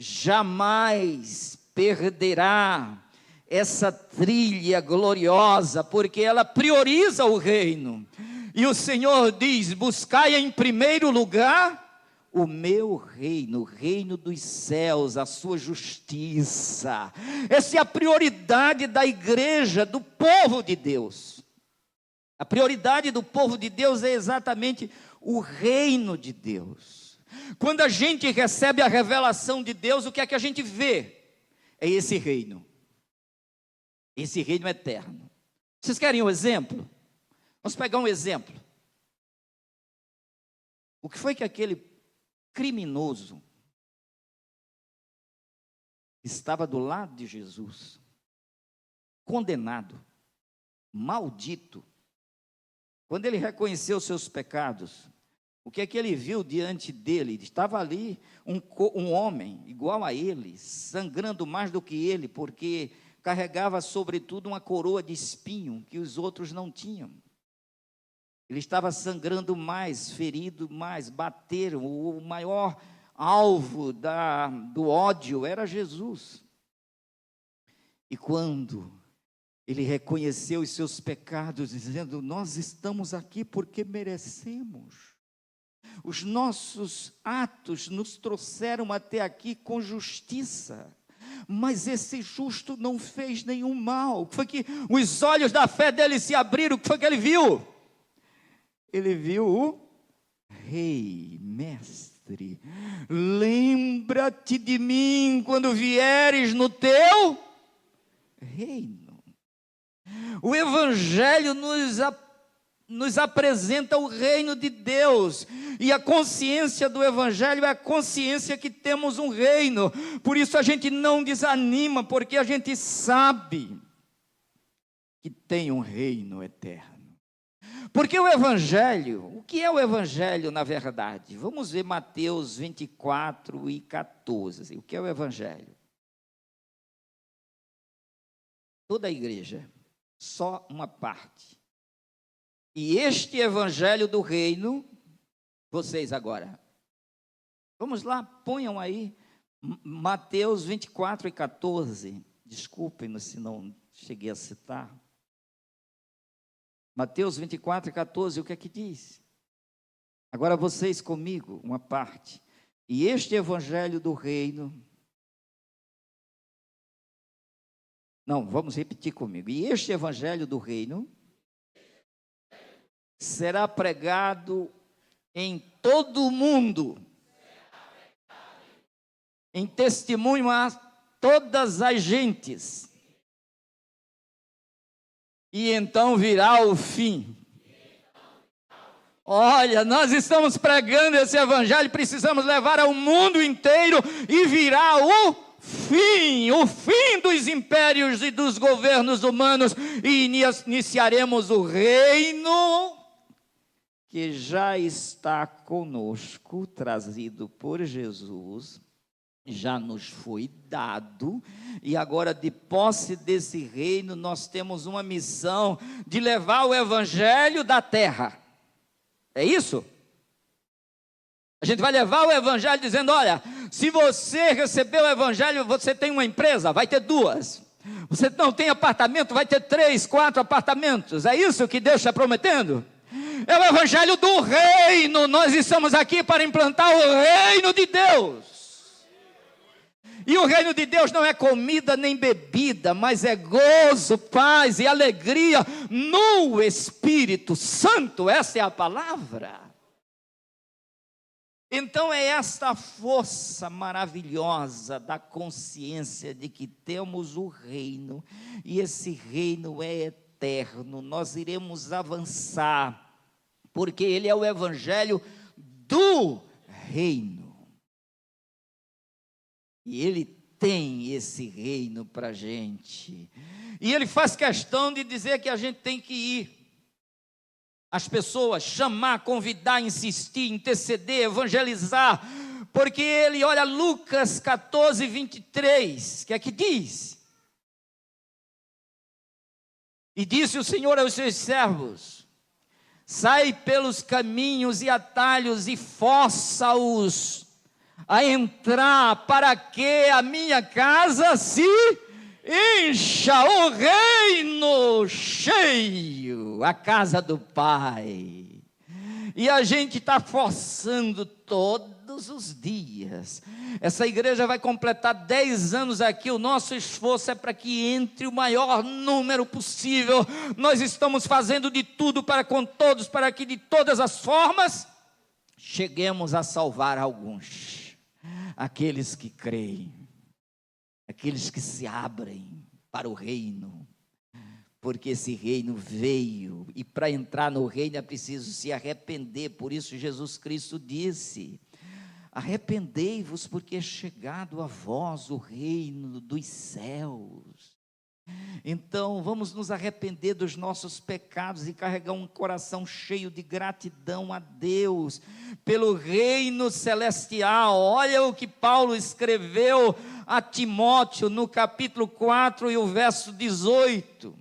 jamais perderá essa trilha gloriosa, porque ela prioriza o reino. E o Senhor diz, buscai em primeiro lugar o meu reino, o reino dos céus, a sua justiça. Essa é a prioridade da igreja, do povo de Deus. A prioridade do povo de Deus é exatamente o reino de Deus. Quando a gente recebe a revelação de Deus, o que é que a gente vê? É esse reino. Esse reino eterno. Vocês querem um exemplo? Vamos pegar um exemplo. O que foi que aquele criminoso estava do lado de Jesus, condenado, maldito, quando ele reconheceu seus pecados, o que é que ele viu diante dele? Estava ali um homem igual a ele, sangrando mais do que ele, porque carregava sobretudo uma coroa de espinho que os outros não tinham. Ele estava sangrando mais, ferido mais, bateram. O maior alvo do ódio era Jesus. E quando ele reconheceu os seus pecados, dizendo, nós estamos aqui porque merecemos. Os nossos atos nos trouxeram até aqui com justiça. Mas esse justo não fez nenhum mal. O que foi que os olhos da fé dele se abriram? O que foi que ele viu? Ele viu o Rei, Mestre. Lembra-te de mim quando vieres no teu reino. O Evangelho nos apresenta o reino de Deus, e a consciência do Evangelho é a consciência que temos um reino. Por isso a gente não desanima, porque a gente sabe que tem um reino eterno. Porque o Evangelho, o que é o Evangelho na verdade? Vamos ver Mateus 24:14. O que é o Evangelho? Toda a igreja, só uma parte. E este Evangelho do reino, vocês agora, vamos lá, ponham aí Mateus 24:14, desculpem se não cheguei a citar. Mateus 24:14, o que é que diz? Agora vocês comigo, uma parte. E este evangelho do reino... Não, vamos repetir comigo. E este evangelho do reino será pregado em todo o mundo, em testemunho a todas as gentes. E então virá o fim. Olha, nós estamos pregando esse evangelho, precisamos levar ao mundo inteiro e virá o fim dos impérios e dos governos humanos, e iniciaremos o reino que já está conosco, trazido por Jesus, já nos foi dado, e agora, de posse desse reino, nós temos uma missão de levar o evangelho da terra. É isso? A gente vai levar o evangelho dizendo: olha, se você recebeu o evangelho, você tem uma empresa, vai ter 2. Você não tem apartamento, vai ter 3, 4 apartamentos. É isso que Deus está prometendo? É o evangelho do reino. Nós estamos aqui para implantar o reino de Deus. E o reino de Deus não é comida nem bebida, mas é gozo, paz e alegria no Espírito Santo. Essa é a palavra. Então é esta força maravilhosa da consciência de que temos o reino, e esse reino é eterno. Nós iremos avançar, porque ele é o evangelho do reino. E ele tem esse reino para a gente. E ele faz questão de dizer que a gente tem que ir. As pessoas, chamar, convidar, insistir, interceder, evangelizar. Porque ele, olha, Lucas 14:23, que é que diz? E disse o Senhor aos seus servos: sai pelos caminhos e atalhos e força-os a entrar, para que a minha casa se encha, o reino cheio, a casa do Pai. E a gente está forçando todos os dias. Essa igreja vai completar 10 anos aqui. O nosso esforço é para que entre o maior número possível. Nós estamos fazendo de tudo para com todos, para que de todas as formas cheguemos a salvar alguns. Aqueles que creem, aqueles que se abrem para o reino, porque esse reino veio, e para entrar no reino é preciso se arrepender. Por isso Jesus Cristo disse: arrependei-vos, porque é chegado a vós o reino dos céus. Então vamos nos arrepender dos nossos pecados e carregar um coração cheio de gratidão a Deus pelo reino celestial. Olha o que Paulo escreveu a Timóteo no capítulo 4 e o verso 18.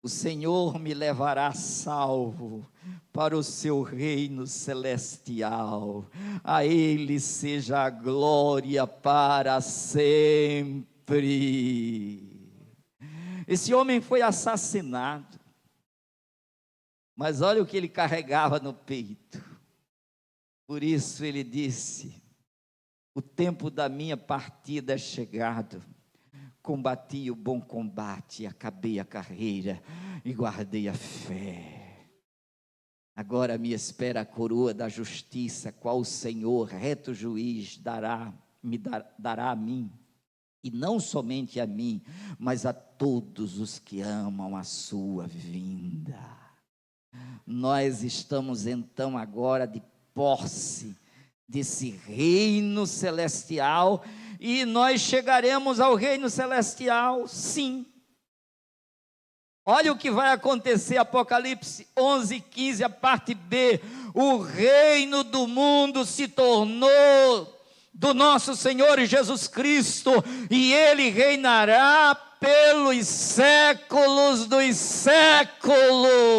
O Senhor me levará salvo para o seu reino celestial. A Ele seja a glória para sempre. Esse homem foi assassinado, mas olha o que ele carregava no peito. Por isso ele disse: o tempo da minha partida é chegado. Combati o bom combate, acabei a carreira e guardei a fé. Agora me espera a coroa da justiça, qual o Senhor, reto juiz, dará a mim. E não somente a mim, mas a todos os que amam a sua vinda. Nós estamos então agora de posse desse reino celestial, e nós chegaremos ao reino celestial, sim. Olha o que vai acontecer, Apocalipse 11:15, a parte B. O reino do mundo se tornou do nosso Senhor Jesus Cristo, e Ele reinará pelos séculos dos séculos.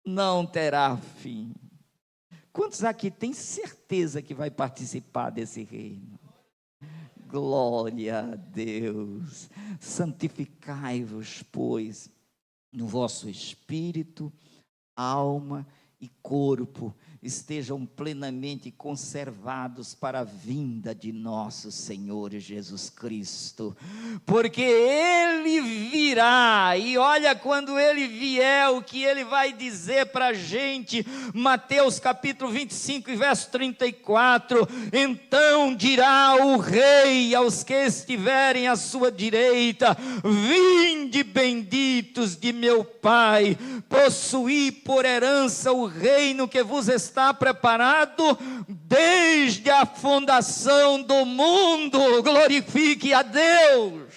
Não terá fim. Quantos aqui têm certeza que vai participar desse reino? Glória a Deus. Santificai-vos, pois, no vosso espírito, alma e corpo estejam plenamente conservados para a vinda de nosso Senhor Jesus Cristo, porque Ele virá, e olha, quando Ele vier, o que Ele vai dizer para a gente, Mateus capítulo 25, verso 34, então dirá o Rei aos que estiverem à sua direita, vinde benditos de meu Pai, possuí por herança o reino que vos está preparado desde a fundação do mundo. Glorifique a Deus.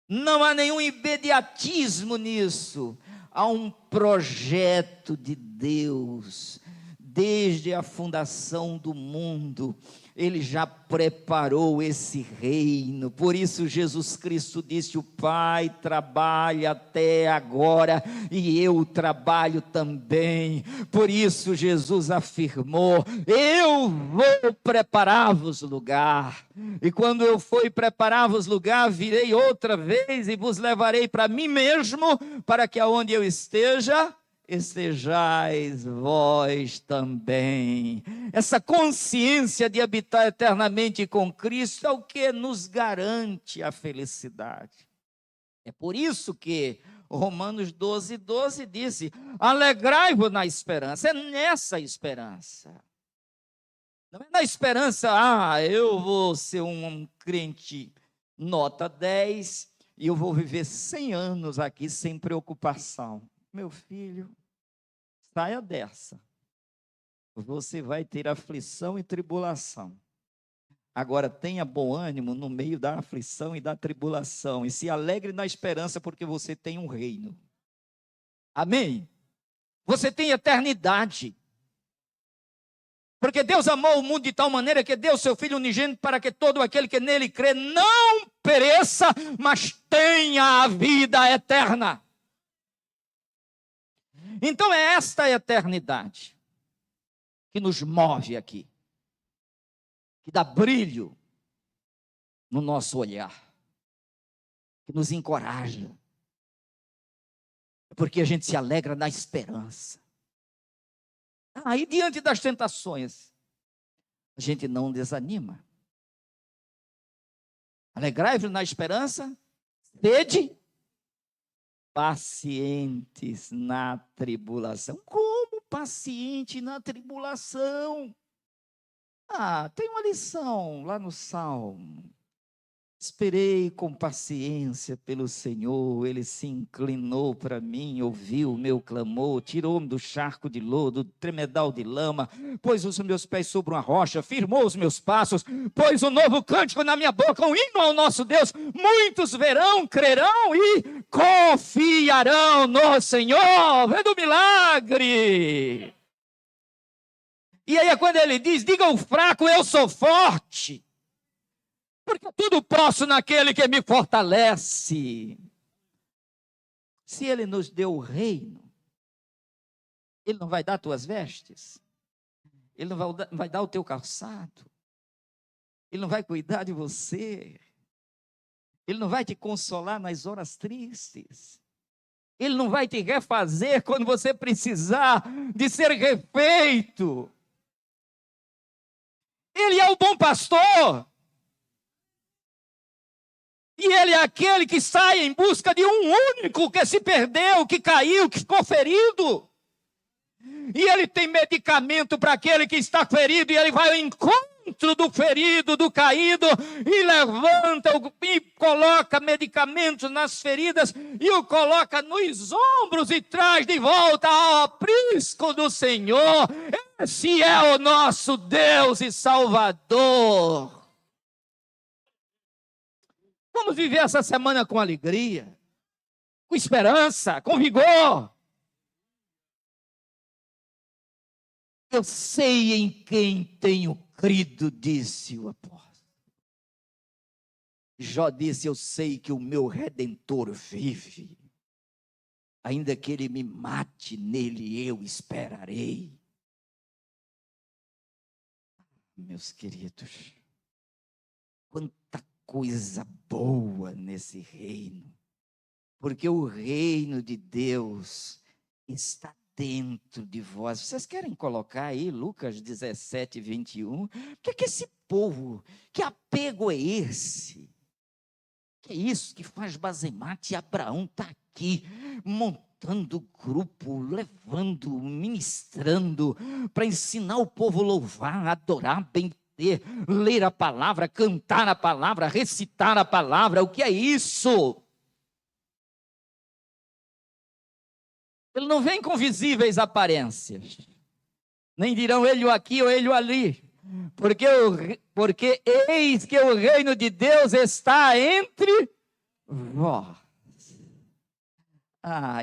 Não há nenhum imediatismo nisso. Há um projeto de Deus desde a fundação do mundo. Ele já preparou esse reino. Por isso Jesus Cristo disse: o Pai trabalha até agora e eu trabalho também. Por isso Jesus afirmou: eu vou preparar-vos lugar, e quando eu for preparar-vos lugar, virei outra vez e vos levarei para mim mesmo, para que aonde eu esteja, estejais vós também. Essa consciência de habitar eternamente com Cristo é o que nos garante a felicidade. É por isso que Romanos 12, 12 disse: alegrai-vos na esperança. É nessa esperança. Não é na esperança, eu vou ser um crente nota 10 e eu vou viver 100 anos aqui sem preocupação. Meu filho, saia dessa. Você vai ter aflição e tribulação. Agora, tenha bom ânimo no meio da aflição e da tribulação. E se alegre na esperança, porque você tem um reino. Amém? Você tem eternidade. Porque Deus amou o mundo de tal maneira que deu seu Filho unigênito para que todo aquele que nele crê não pereça, mas tenha a vida eterna. Então é esta eternidade que nos move aqui, que dá brilho no nosso olhar, que nos encoraja, porque a gente se alegra na esperança. Aí diante das tentações, a gente não desanima. Alegrai-vos na esperança, sede pacientes na tribulação. Como paciente na tribulação? Tem uma lição lá no Salmo. Esperei com paciência pelo Senhor, Ele se inclinou para mim, ouviu o meu clamor, tirou-me do charco de lodo, do tremedal de lama, pôs os meus pés sobre uma rocha, firmou os meus passos, pôs um novo cântico na minha boca, um hino ao nosso Deus. Muitos verão, crerão e confiarão no Senhor. Vendo o milagre. E aí é quando ele diz: diga ao fraco, eu sou forte. Porque tudo posso naquele que me fortalece. Se Ele nos deu o reino, Ele não vai dar tuas vestes? Ele não vai dar o teu calçado? Ele não vai cuidar de você? Ele não vai te consolar nas horas tristes? Ele não vai te refazer quando você precisar de ser refeito? Ele é o bom pastor. E Ele é aquele que sai em busca de um único que se perdeu, que caiu, que ficou ferido. E Ele tem medicamento para aquele que está ferido, e Ele vai ao encontro do ferido, do caído, e levanta e coloca medicamentos nas feridas, e o coloca nos ombros e traz de volta ao aprisco do Senhor. Esse é o nosso Deus e Salvador. Vamos viver essa semana com alegria, com esperança, com vigor. Eu sei em quem tenho crido, disse o apóstolo. Jó disse: eu sei que o meu Redentor vive. Ainda que ele me mate, nele eu esperarei. meus queridos, quanta coisa boa nesse reino, porque o reino de Deus está dentro de vós. Vocês querem colocar aí Lucas 17, 21? O que é que esse povo, que apego é esse? Que é isso que faz Bazemate? Abraão está aqui, montando grupo, levando, ministrando, para ensinar o povo a louvar, adorar, bendizer, ler a palavra, cantar a palavra, recitar a palavra. O que é isso? Ele não vem com visíveis aparências, nem dirão ele aqui ou ele ali, porque eis que o reino de Deus está entre vós.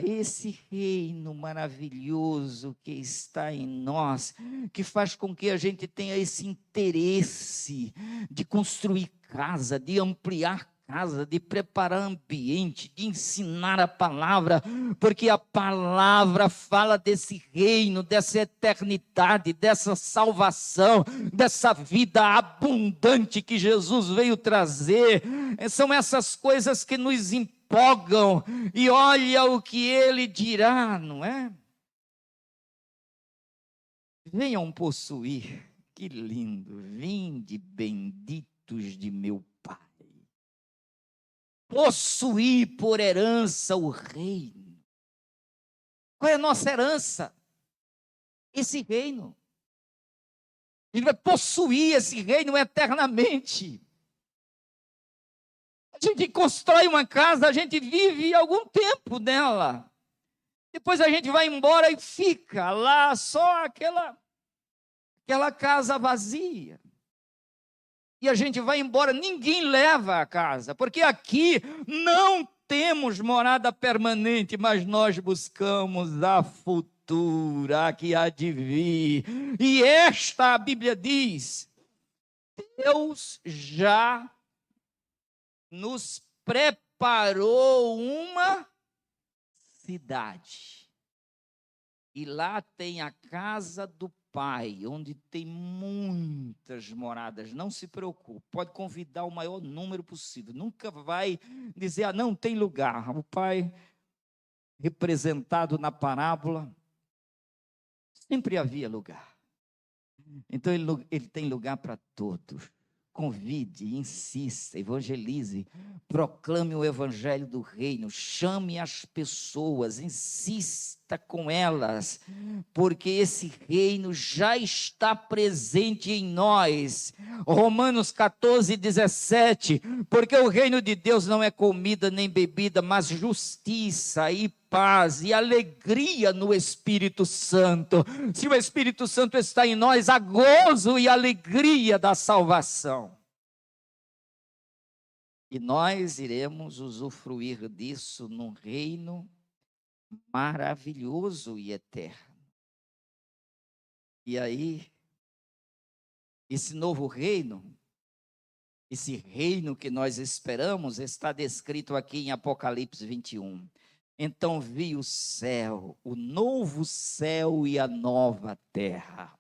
Esse reino maravilhoso que está em nós, que faz com que a gente tenha esse interesse de construir casa, de ampliar casa, de preparar ambiente, de ensinar a palavra, porque a palavra fala desse reino, dessa eternidade, dessa salvação, dessa vida abundante que Jesus veio trazer. São essas coisas que nos empolgam, e olha o que ele dirá, não é? Venham possuir, que lindo, vinde benditos de meu Pai, possuir por herança o reino. Qual é a nossa herança? Esse reino. A gente vai possuir esse reino eternamente. A gente constrói uma casa, a gente vive algum tempo nela. Depois a gente vai embora e fica lá só aquela casa vazia. E a gente vai embora, ninguém leva a casa, porque aqui não temos morada permanente, mas nós buscamos a futura que há de vir. E esta, a Bíblia diz, Deus já nos preparou uma cidade. E lá tem a casa do Pai, onde tem muitas moradas. Não se preocupe, pode convidar o maior número possível. Nunca vai dizer, não tem lugar. O Pai, representado na parábola, sempre havia lugar. Então ele tem lugar para todos. Convide, insista, evangelize, proclame o evangelho do reino, chame as pessoas, insista com elas, porque esse reino já está presente em nós. Romanos 14, 17, porque o reino de Deus não é comida nem bebida, mas justiça e paz e alegria no Espírito Santo. Se o Espírito Santo está em nós, há gozo e alegria da salvação. E nós iremos usufruir disso num reino maravilhoso e eterno. E aí, esse novo reino, esse reino que nós esperamos, está descrito aqui em Apocalipse 21. Então vi o céu, o novo céu e a nova terra.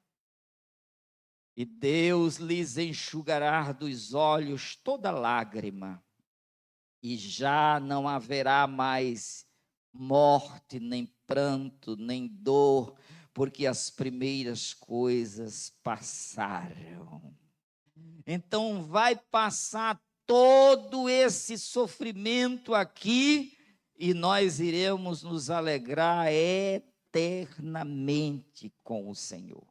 E Deus lhes enxugará dos olhos toda lágrima, e já não haverá mais morte, nem pranto, nem dor, porque as primeiras coisas passaram. Então vai passar todo esse sofrimento aqui, e nós iremos nos alegrar eternamente com o Senhor.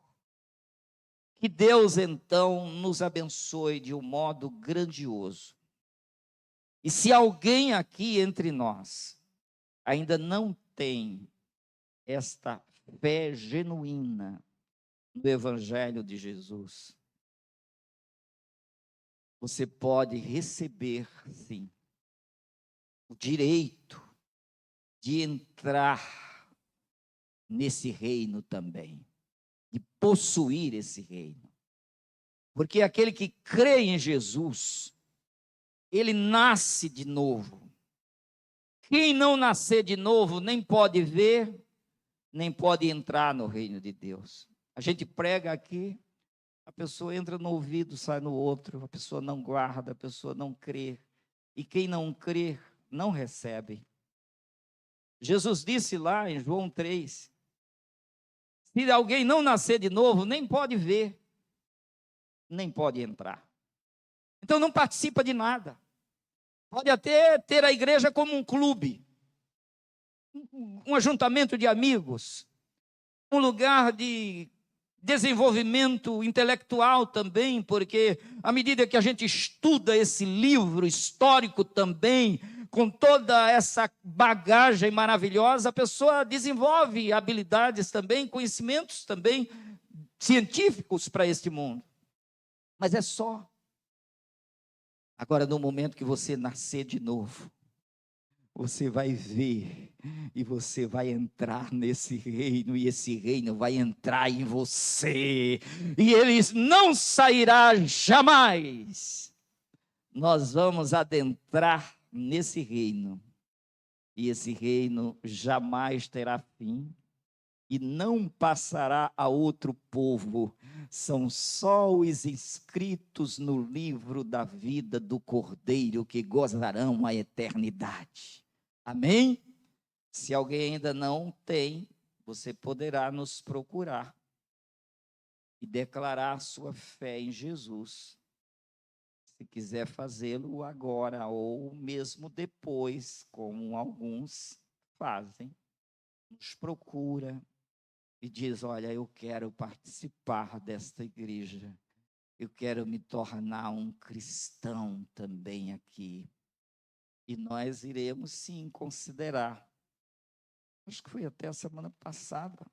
Que Deus, então, nos abençoe de um modo grandioso. E se alguém aqui entre nós ainda não tem esta fé genuína no Evangelho de Jesus, você pode receber, sim, o direito de entrar nesse reino também, de possuir esse reino. Porque aquele que crê em Jesus, ele nasce de novo. Quem não nascer de novo nem pode ver, nem pode entrar no reino de Deus. A gente prega aqui, A pessoa entra no ouvido, sai no outro, a pessoa não guarda, a pessoa não crê. E quem não crê, não recebe. Jesus disse lá em João 3, se alguém não nascer de novo, nem pode ver, nem pode entrar. Então não participa de nada. Pode até ter a igreja como um clube, um ajuntamento de amigos, um lugar de desenvolvimento intelectual também, porque à medida que a gente estuda esse livro histórico também, com toda essa bagagem maravilhosa, a pessoa desenvolve habilidades também, conhecimentos também científicos para este mundo. Mas é só. Agora, no momento que você nascer de novo, você vai ver e você vai entrar nesse reino, e esse reino vai entrar em você, e ele não sairá jamais. Nós vamos adentrar nesse reino, e esse reino jamais terá fim, e não passará a outro povo. São só os inscritos no livro da vida do Cordeiro que gozarão a eternidade. Amém? Se alguém ainda não tem, você poderá nos procurar e declarar sua fé em Jesus. Se quiser fazê-lo agora ou mesmo depois, como alguns fazem, nos procura e diz: olha, eu quero participar desta igreja, eu quero me tornar um cristão também aqui. E nós iremos sim considerar. Acho que foi até a semana passada.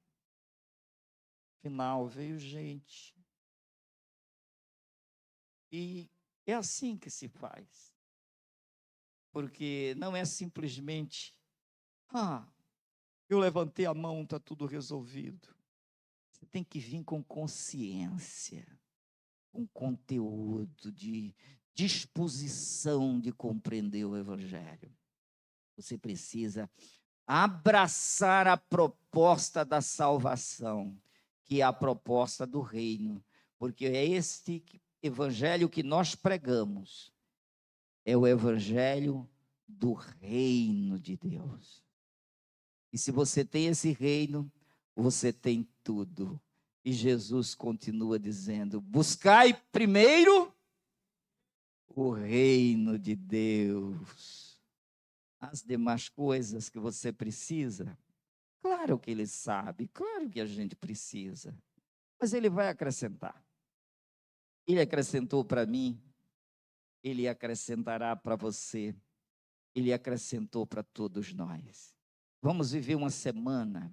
Final, veio gente. E é assim que se faz. Porque não é simplesmente, eu levantei a mão, está tudo resolvido. Você tem que vir com consciência, com conteúdo, de disposição de compreender o Evangelho. Você precisa abraçar a proposta da salvação, que é a proposta do reino, porque é este Evangelho que nós pregamos, é o Evangelho do reino de Deus. E se você tem esse reino, você tem tudo. E Jesus continua dizendo: buscai primeiro o reino de Deus. As demais coisas que você precisa, claro que Ele sabe, claro que a gente precisa, mas Ele vai acrescentar. Ele acrescentou para mim, Ele acrescentará para você, Ele acrescentou para todos nós. Vamos viver uma semana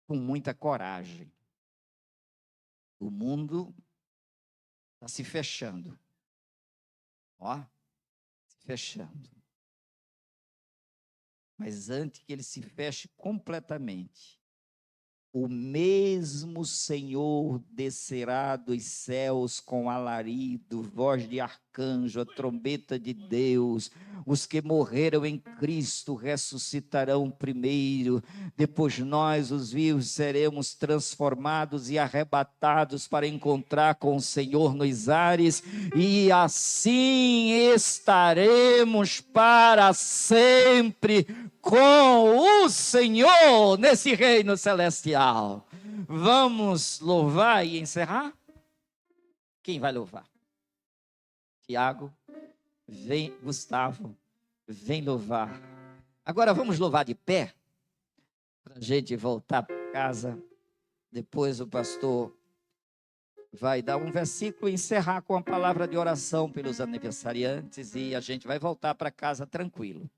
com muita coragem. O mundo está se fechando. Se fechando. Mas antes que ele se feche completamente, o mesmo Senhor descerá dos céus com alarido, voz de arcanjo, a trombeta de Deus. Os que morreram em Cristo ressuscitarão primeiro. Depois nós, os vivos, seremos transformados e arrebatados para encontrar com o Senhor nos ares. E assim estaremos para sempre com o Senhor nesse reino celestial. Vamos louvar e encerrar? Quem vai louvar? Tiago, vem. Gustavo, vem louvar. Agora vamos louvar de pé, para a gente voltar para casa. Depois o pastor vai dar um versículo e encerrar com a palavra de oração pelos aniversariantes, e a gente vai voltar para casa tranquilo.